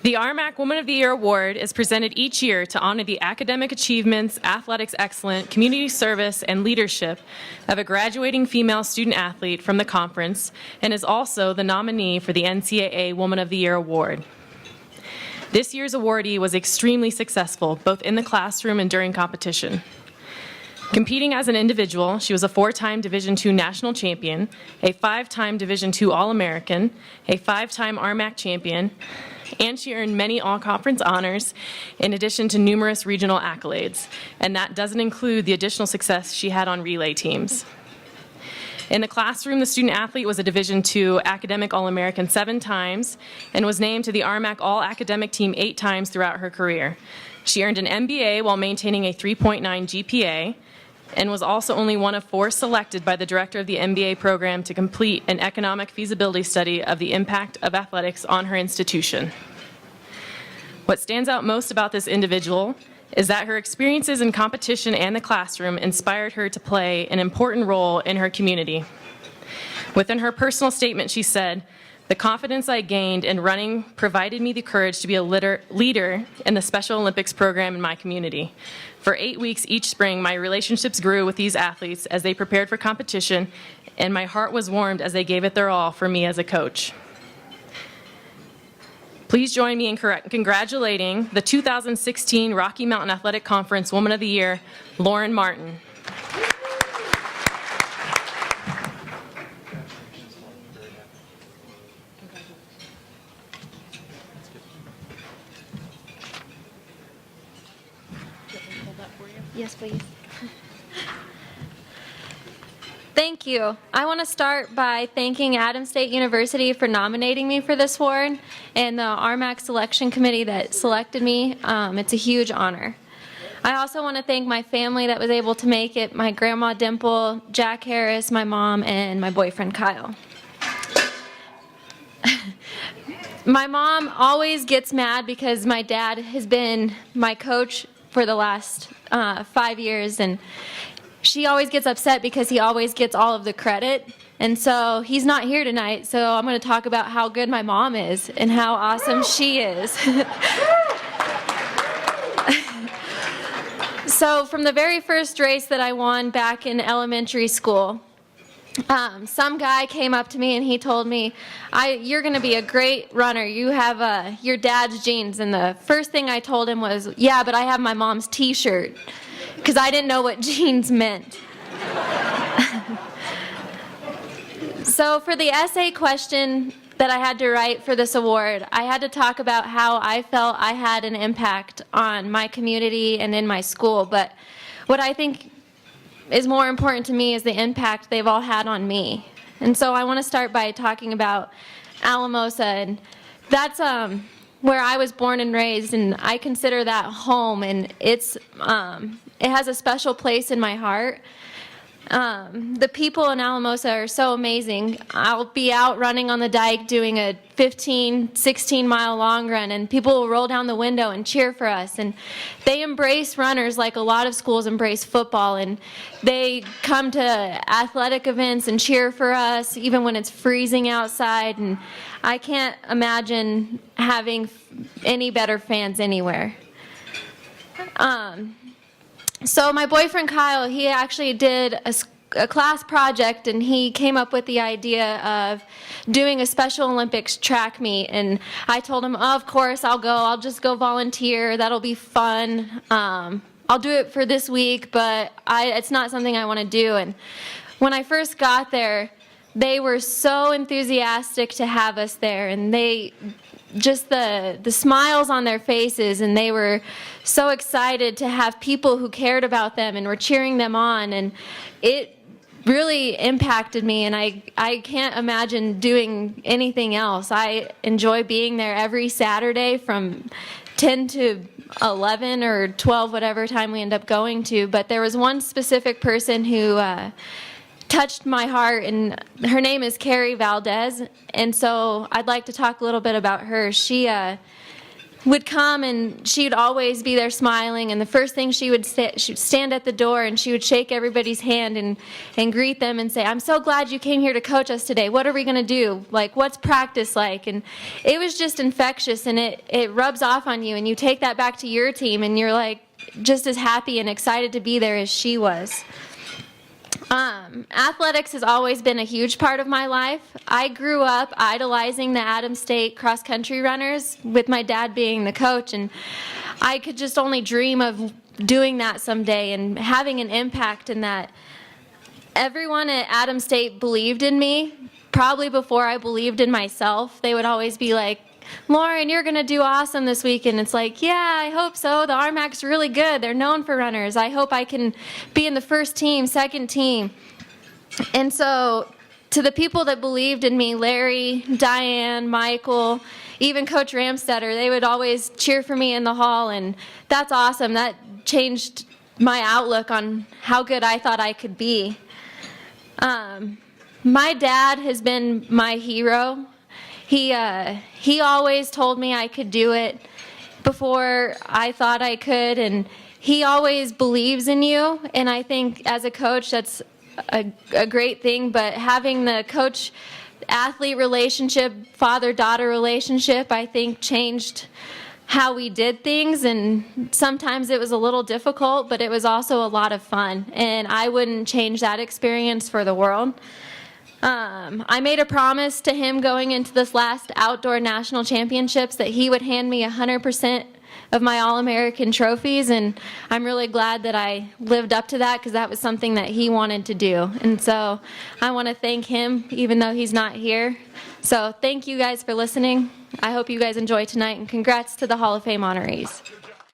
The RMAC Woman of the Year Award is presented each year to honor the academic achievements, athletics excellence, community service, and leadership of a graduating female student athlete from the conference, and is also the nominee for the NCAA Woman of the Year Award. This year's awardee was extremely successful, both in the classroom and during competition. Competing as an individual, she was a 4-time Division II national champion, a 5-time Division II All-American, a 5-time RMAC champion, and she earned many all-conference honors in addition to numerous regional accolades, and that doesn't include the additional success she had on relay teams. In the classroom, the student athlete was a Division II Academic All-American 7 times and was named to the RMAC All-Academic Team 8 times throughout her career. She earned an MBA while maintaining a 3.9 GPA and was also only one of 4 selected by the director of the MBA program to complete an economic feasibility study of the impact of athletics on her institution. What stands out most about this individual is that her experiences in competition and the classroom inspired her to play an important role in her community. Within her personal statement, she said, "The confidence I gained in running provided me the courage to be a leader in the Special Olympics program in my community. For 8 weeks each spring, my relationships grew with these athletes as they prepared for competition, and my heart was warmed as they gave it their all for me as a coach." Please join me in congratulating the 2016 Rocky Mountain Athletic Conference Woman of the Year, Lauren Martin. Yes, please. Thank you. I want to start by thanking Adams State University for nominating me for this award and the RMAC selection committee that selected me. It's a huge honor. I also want to thank my family that was able to make it, my grandma Dimple, Jack Harris, my mom, and my boyfriend Kyle. My mom always gets mad because my dad has been my coach for the last 5 years, and she always gets upset because he always gets all of the credit. And so he's not here tonight, so I'm going to talk about how good my mom is and how awesome she is. So from the very first race that I won back in elementary school, some guy came up to me and he told me, "You're going to be a great runner. You have your dad's genes." And the first thing I told him was, "Yeah, but I have my mom's t-shirt," because I didn't know what genes meant. So for the essay question that I had to write for this award, I had to talk about how I felt I had an impact on my community and in my school. But what I think is more important to me is the impact they've all had on me. And so I want to start by talking about Alamosa, and that's where I was born and raised, and I consider that home, and it has a special place in my heart. The people in Alamosa are so amazing. I'll be out running on the dike doing a 15, 16-mile long run, and people will roll down the window and cheer for us. And they embrace runners like a lot of schools embrace football, and they come to athletic events and cheer for us even when it's freezing outside. And I can't imagine having any better fans anywhere. So my boyfriend Kyle, he actually did a class project, and he came up with the idea of doing a Special Olympics track meet. And I told him, "Oh, of course, I'll go. I'll just go volunteer. That'll be fun. I'll do it for this week, but it's not something I want to do." And when I first got there, they were so enthusiastic to have us there, and they just the smiles on their faces, and they were so excited to have people who cared about them and were cheering them on, and it really impacted me, and I can't imagine doing anything else. I enjoy being there every Saturday from 10 to 11 or 12, whatever time we end up going to, but there was one specific person who touched my heart, and her name is Carrie Valdez, and so I'd like to talk a little bit about her. She would come, and she'd always be there smiling, and the first thing she'd stand at the door and she would shake everybody's hand and greet them and say, "I'm so glad you came here to coach us today. What are we going to do? Like, what's practice like?" And it was just infectious, and it rubs off on you, and you take that back to your team, and you're like just as happy and excited to be there as she was. Athletics has always been a huge part of my life. I grew up idolizing the Adams State cross-country runners, with my dad being the coach, and I could just only dream of doing that someday and having an impact in that. Everyone at Adams State believed in me, probably before I believed in myself. They would always be like, "Lauren, you're going to do awesome this weekend." It's like, yeah, I hope so. The RMAC's really good. They're known for runners. I hope I can be in the first team, second team. And so to the people that believed in me, Larry, Diane, Michael, even Coach Ramstetter, they would always cheer for me in the hall, and that's awesome. That changed my outlook on how good I thought I could be. My dad has been my hero. He always told me I could do it before I thought I could, and he always believes in you, and I think as a coach that's a great thing. But having the coach-athlete relationship, father-daughter relationship, I think changed how we did things, and sometimes it was a little difficult, but it was also a lot of fun, and I wouldn't change that experience for the world. I made a promise to him going into this last outdoor national championships that he would hand me 100% of my All-American trophies, and I'm really glad that I lived up to that, because that was something that he wanted to do. And so I want to thank him, even though he's not here. So thank you guys for listening. I hope you guys enjoy tonight, and congrats to the Hall of Fame honorees.